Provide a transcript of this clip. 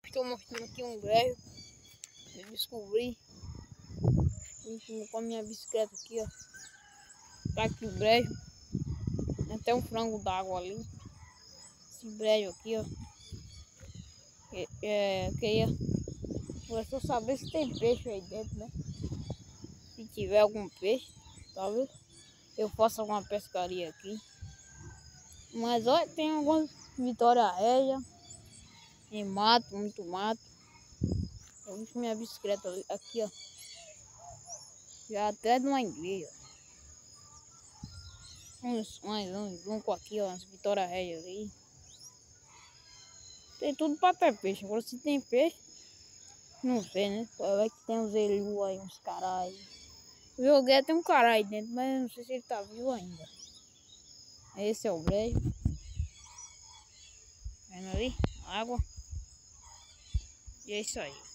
Estou mostrando aqui um brejo. Eu descobri com a minha bicicleta aqui, ó. Tá aqui o brejo. Tem até um frango d'água ali. Esse brejo aqui, ó. Queria só saber se tem peixe aí dentro, né? Se tiver algum peixe, talvez eu faça alguma pescaria aqui. Mas olha, tem algumas Vitória Régia. Tem mato, muito mato. Eu vi minha bicicleta aqui, ó. Já atrás de uma igreja. Uns com aqui, ó. Umas Vitória Régia ali. Tem tudo pra ter peixe. Agora se tem peixe, não sei, né? Vai que tem uns elu aí, uns caralho. Eu joguei até um caralho dentro, mas não sei se ele tá vivo ainda. Esse é o brejo. Vendo ali? Água. E é isso aí.